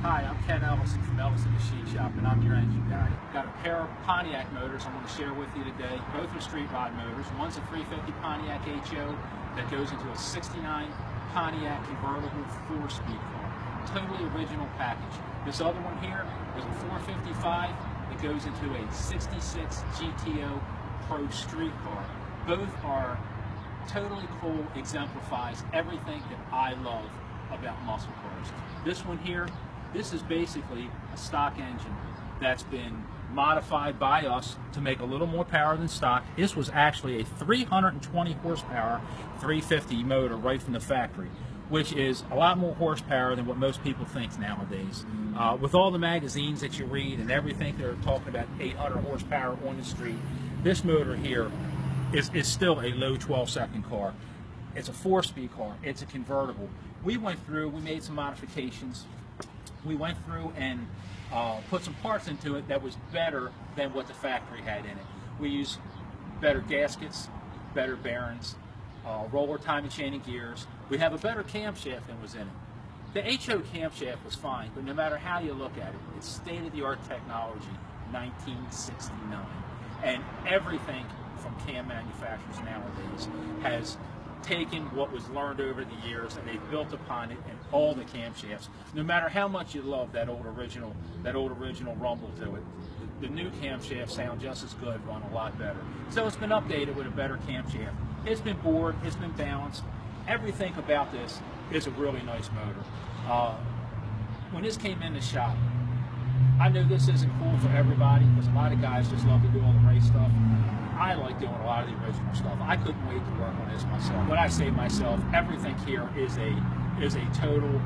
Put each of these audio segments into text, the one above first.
Hi, I'm Ken Ellison from Ellison Machine Shop, and I'm your engine guy. Got a pair of Pontiac motors I'm going to share with you today. Both are street rod motors. One's a 350 Pontiac HO that goes into a 69 Pontiac convertible 4-speed car. Totally original package. This other one here is a 455 that goes into a 66 GTO Pro street car. Both are totally cool, exemplifies everything that I love about muscle cars. This one here, this is basically a stock engine that's been modified by us to make a little more power than stock. This was actually a 320 horsepower 350 motor right from the factory, which is a lot more horsepower than what most people think nowadays. With all the magazines that you read and everything, they're talking about 800 horsepower on the street. This motor here is still a low 12-second car. It's a 4-speed car. It's a convertible. We made some modifications. We went through and put some parts into it that was better than what the factory had in it. We used better gaskets, better bearings, roller timing chain and gears. We have a better camshaft than was in it. The HO camshaft was fine, but no matter how you look at it, it's state-of-the-art technology, 1969. And everything from cam manufacturers nowadays has taken what was learned over the years and they've built upon it in all the camshafts. No matter how much you love that old original rumble to it, the new camshafts sound just as good, run a lot better. So it's been updated with a better camshaft. It's been bored, it's been balanced. Everything about this is a really nice motor. When this came in the shop, I know this isn't cool for everybody because a lot of guys just love to do all the race stuff. I like doing a lot of the original stuff. I couldn't wait to work on this myself. When I say myself, everything here is a total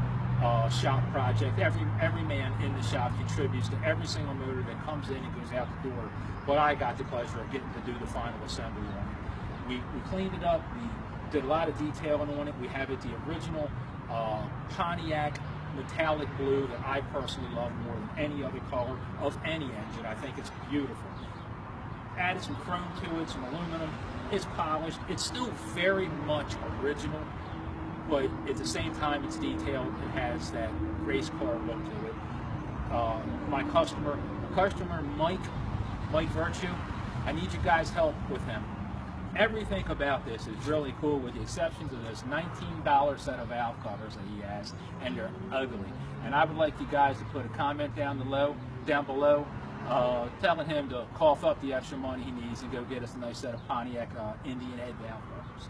shop project. Every man in the shop contributes to every single motor that comes in and goes out the door. But I got the pleasure of getting to do the final assembly on it. We cleaned it up. We did a lot of detailing on it. We have it the original Pontiac metallic blue that I personally love more than any other color of any engine. I think it's beautiful. Added some chrome to it, some aluminum. It's polished. It's still very much original, but at the same time it's detailed. It has that race car look to it. My customer Mike Virtue, I need you guys' help with him. Everything about this is really cool with the exceptions of this $19 set of valve covers that he has, and they're ugly. And I would like you guys to put a comment down below telling him to cough up the extra money he needs and go get us a nice set of Pontiac Indian head valve covers.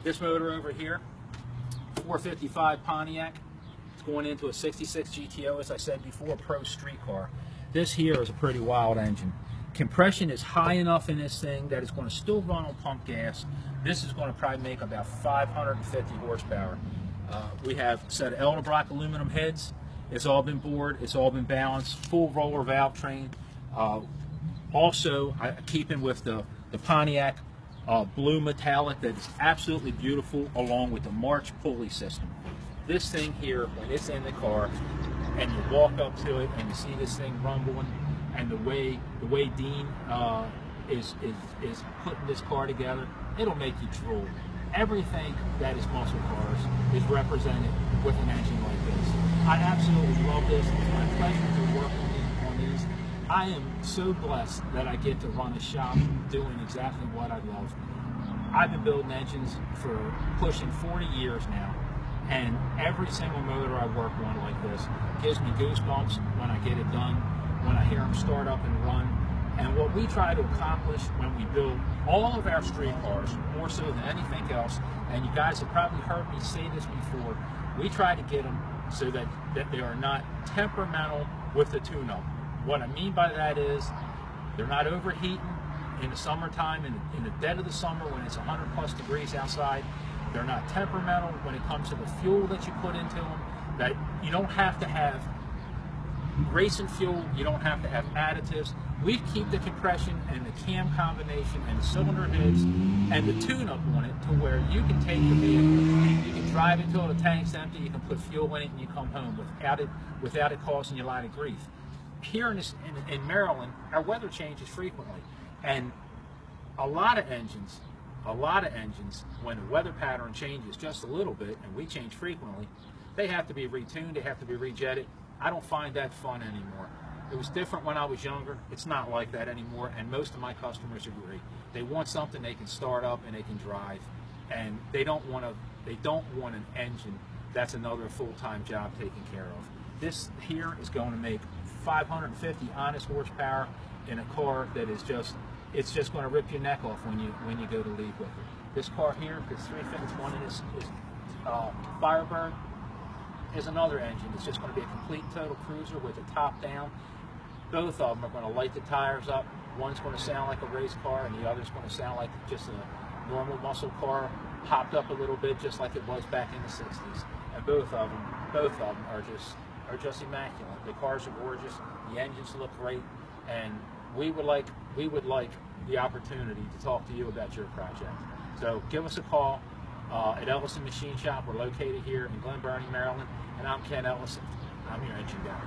This motor over here, 455 Pontiac, it's going into a 66 GTO, as I said before, pro street car. This here is a pretty wild engine. Compression is high enough in this thing that it's going to still run on pump gas. This is going to probably make about 550 horsepower. We have a set of Edelbrock aluminum heads. It's all been bored, it's all been balanced, full roller valve train. Also, keeping with the Pontiac blue metallic that is absolutely beautiful, along with the March pulley system. This thing here, when it's in the car and you walk up to it and you see this thing rumbling, and the way Dean is putting this car together, it'll make you drool. Everything that is muscle cars is represented with an engine like this. I absolutely love this. It's my pleasure to work on these. I am so blessed that I get to run a shop doing exactly what I love. I've been building engines for pushing 40 years now, and every single motor I work on like this gives me goosebumps when I get it done, when I hear them start up and run. And what we try to accomplish when we build all of our street cars, more so than anything else, and you guys have probably heard me say this before, we try to get them so that they are not temperamental with the tune-up. What I mean by that is they're not overheating in the summertime, in the dead of the summer when it's 100+ degrees outside. They're not temperamental when it comes to the fuel that you put into them. That you don't have to have racing fuel, you don't have to have additives. We keep the compression and the cam combination and the cylinder heads and the tune-up on it to where you can take the vehicle, you can drive it until the tank's empty, you can put fuel in it, and you come home without it causing you a lot of grief. Here in Maryland, our weather changes frequently, and a lot of engines, when the weather pattern changes just a little bit, and we change frequently, they have to be retuned, they have to be rejetted. I don't find that fun anymore. It was different when I was younger. It's not like that anymore, and most of my customers agree. They want something they can start up and they can drive, and they don't want an engine that's another full-time job taken care of. This here is going to make 550 honest horsepower in a car that is it's just going to rip your neck off when you go to leave with it. This car here, this 351 is Firebird, is another engine. It's just going to be a complete total cruiser with the top down. Both of them are going to light the tires up. One's going to sound like a race car, and the other's going to sound like just a normal muscle car, hopped up a little bit, just like it was back in the 60s. And both of them are just immaculate. The cars are gorgeous. The engines look great, and we would like the opportunity to talk to you about your project. So give us a call at Ellison Machine Shop. We're located here in Glen Burnie, Maryland, and I'm Ken Ellison. I'm your engine guy.